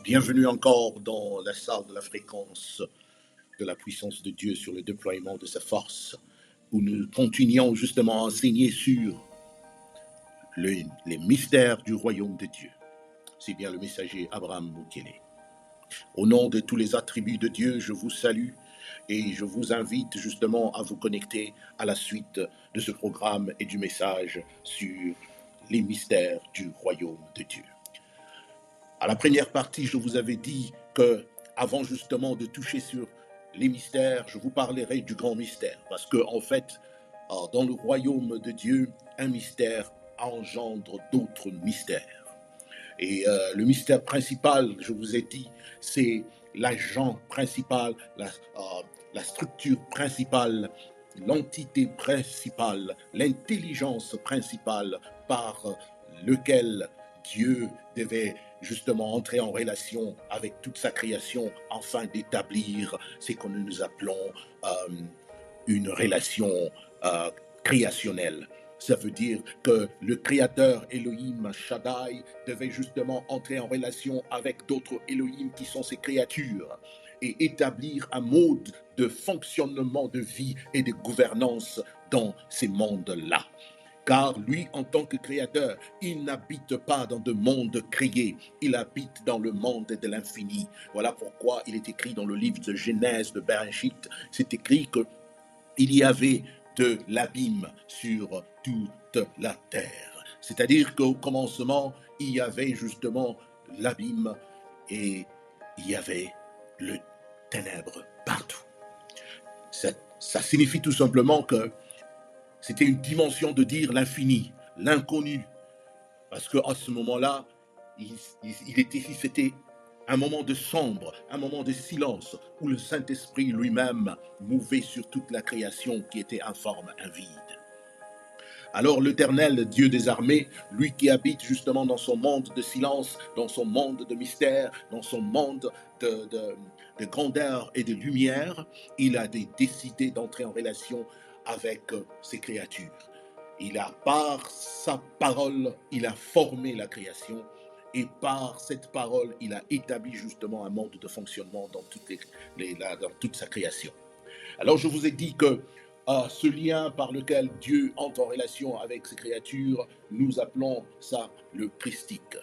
Bienvenue encore dans la salle de la fréquence de la puissance de Dieu sur le déploiement de sa force, où nous continuons justement à enseigner sur les mystères du royaume de Dieu. C'est bien le messager Abraham Mukele. Au nom de tous les attributs de Dieu, je vous salue et je vous invite justement à vous connecter à la suite de ce programme et du message sur les mystères du royaume de Dieu. À la première partie, je vous avais dit que, avant justement de toucher sur les mystères, je vous parlerai du grand mystère. Parce que, en fait, dans le royaume de Dieu, un mystère engendre d'autres mystères. Et le mystère principal, je vous ai dit, c'est l'agent principal, la structure principale, l'entité principale, l'intelligence principale par lequel Dieu devait justement entrer en relation avec toute sa création afin d'établir ce que nous appelons une relation créationnelle. Ça veut dire que le créateur Elohim Shaddai devait justement entrer en relation avec d'autres Elohim qui sont ses créatures et établir un mode de fonctionnement de vie et de gouvernance dans ces mondes-là. Car lui, en tant que créateur, il n'habite pas dans de mondes créés, il habite dans le monde de l'infini. Voilà pourquoi il est écrit dans le livre de Genèse de Bereshit, c'est écrit qu'il y avait de l'abîme sur toute la terre. C'est-à-dire qu'au commencement, il y avait justement l'abîme et il y avait le ténèbre partout. Ça signifie tout simplement que c'était une dimension de dire l'infini, l'inconnu. Parce qu'à ce moment-là, c'était un moment de sombre, un moment de silence, où le Saint-Esprit lui-même mouvait sur toute la création qui était informe, vide. Alors l'Éternel, Dieu des armées, lui qui habite justement dans son monde de silence, dans son monde de mystère, dans son monde de grandeur et de lumière, il a décidé d'entrer en relation avec ses créatures. Par sa parole, il a formé la création et par cette parole, il a établi justement un mode de fonctionnement dans toute sa création. Alors je vous ai dit que ce lien par lequel Dieu entre en relation avec ses créatures, nous appelons ça le christique.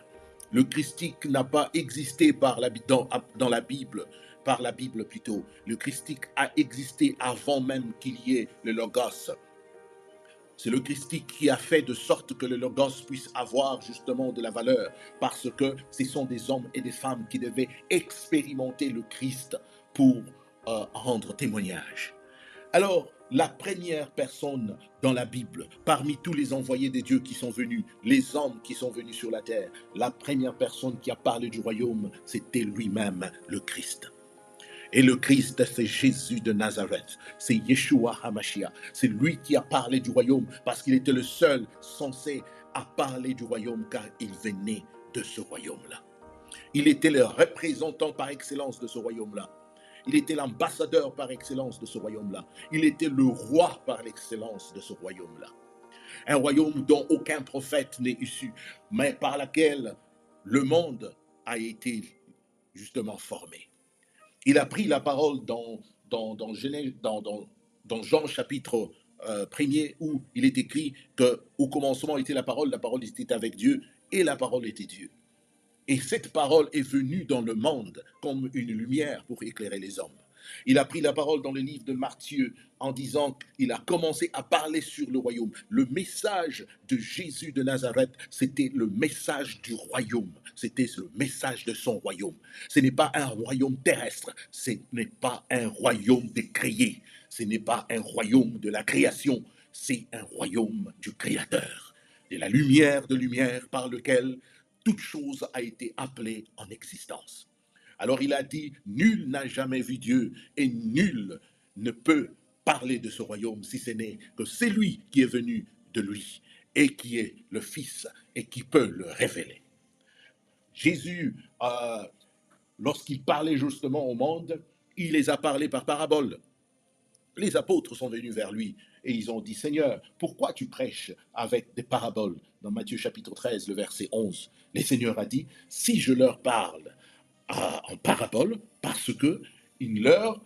Le christique n'a pas existé dans la Bible, par la Bible plutôt. Le christique a existé avant même qu'il y ait le logos. C'est le christique qui a fait de sorte que le logos puisse avoir justement de la valeur, parce que ce sont des hommes et des femmes qui devaient expérimenter le Christ pour rendre témoignage. Alors, la première personne dans la Bible, parmi tous les envoyés de Dieu qui sont venus, les hommes qui sont venus sur la terre, la première personne qui a parlé du royaume, c'était lui-même le Christ. Et le Christ, c'est Jésus de Nazareth, c'est Yeshua HaMashiach. C'est lui qui a parlé du royaume parce qu'il était le seul censé à parler du royaume car il venait de ce royaume-là. Il était le représentant par excellence de ce royaume-là. Il était l'ambassadeur par excellence de ce royaume-là. Il était le roi par l'excellence de ce royaume-là. Un royaume dont aucun prophète n'est issu, mais par laquelle le monde a été justement formé. Il a pris la parole dans Jean chapitre 1er où il est écrit qu'au commencement était la parole était avec Dieu et la parole était Dieu. Et cette parole est venue dans le monde comme une lumière pour éclairer les hommes. Il a pris la parole dans le livre de Matthieu en disant qu'il a commencé à parler sur le royaume. Le message de Jésus de Nazareth, c'était le message du royaume. C'était le message de son royaume. Ce n'est pas un royaume terrestre. Ce n'est pas un royaume décréé. Ce n'est pas un royaume de la création. C'est un royaume du Créateur. De la lumière par lequel toute chose a été appelée en existence. Alors il a dit, nul n'a jamais vu Dieu et nul ne peut parler de ce royaume si ce n'est que c'est lui qui est venu de lui et qui est le Fils et qui peut le révéler. Jésus, lorsqu'il parlait justement au monde, il les a parlé par parabole. Les apôtres sont venus vers lui et ils ont dit, Seigneur, pourquoi tu prêches avec des paraboles? Dans Matthieu chapitre 13, le verset 11, le Seigneur a dit, si je leur parle en parabole parce que il ne leur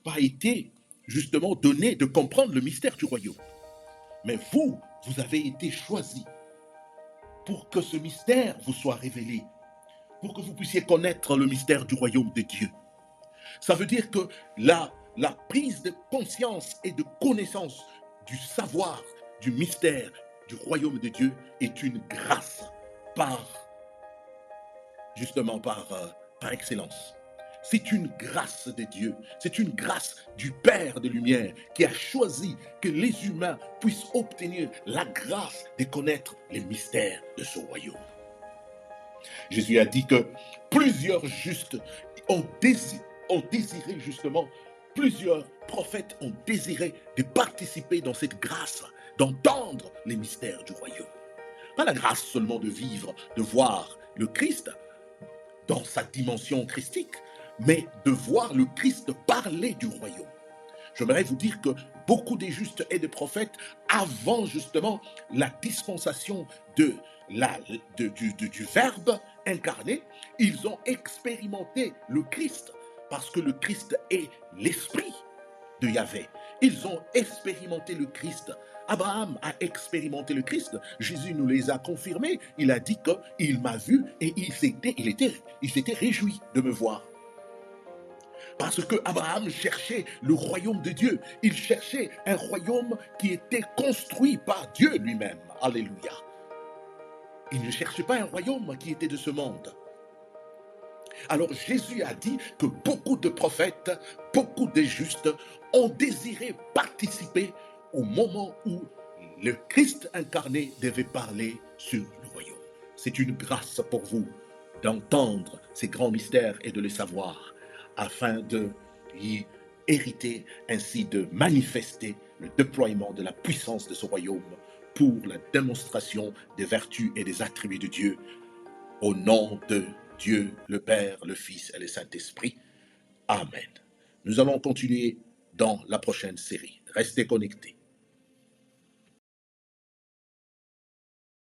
pas été justement donné de comprendre le mystère du royaume. Mais vous, vous avez été choisis pour que ce mystère vous soit révélé, pour que vous puissiez connaître le mystère du royaume de Dieu. Ça veut dire que la prise de conscience et de connaissance du savoir, du mystère du royaume de Dieu est une grâce justement par excellence. C'est une grâce de Dieu, c'est une grâce du Père de lumière qui a choisi que les humains puissent obtenir la grâce de connaître les mystères de ce royaume. Jésus a dit que plusieurs justes ont désiré justement, plusieurs prophètes ont désiré de participer dans cette grâce, d'entendre les mystères du royaume. Pas la grâce seulement de vivre, de voir le Christ dans sa dimension christique, mais de voir le Christ parler du royaume. J'aimerais vous dire que beaucoup des justes et des prophètes, avant justement la dispensation du Verbe incarné, ils ont expérimenté le Christ, parce que le Christ est l'esprit de Yahvé. Ils ont expérimenté le Christ. Abraham a expérimenté le Christ. Jésus nous les a confirmés. Il a dit qu'il m'a vu et il s'était réjoui de me voir. Parce que Abraham cherchait le royaume de Dieu. Il cherchait un royaume qui était construit par Dieu lui-même. Alléluia. Il ne cherchait pas un royaume qui était de ce monde. Alors Jésus a dit que beaucoup de prophètes, beaucoup de justes ont désiré participer au moment où le Christ incarné devait parler sur le royaume. C'est une grâce pour vous d'entendre ces grands mystères et de les savoir, afin de y hériter, ainsi de manifester le déploiement de la puissance de ce royaume pour la démonstration des vertus et des attributs de Dieu, au nom de Dieu, le Père, le Fils et le Saint-Esprit. Amen. Nous allons continuer dans la prochaine série. Restez connectés.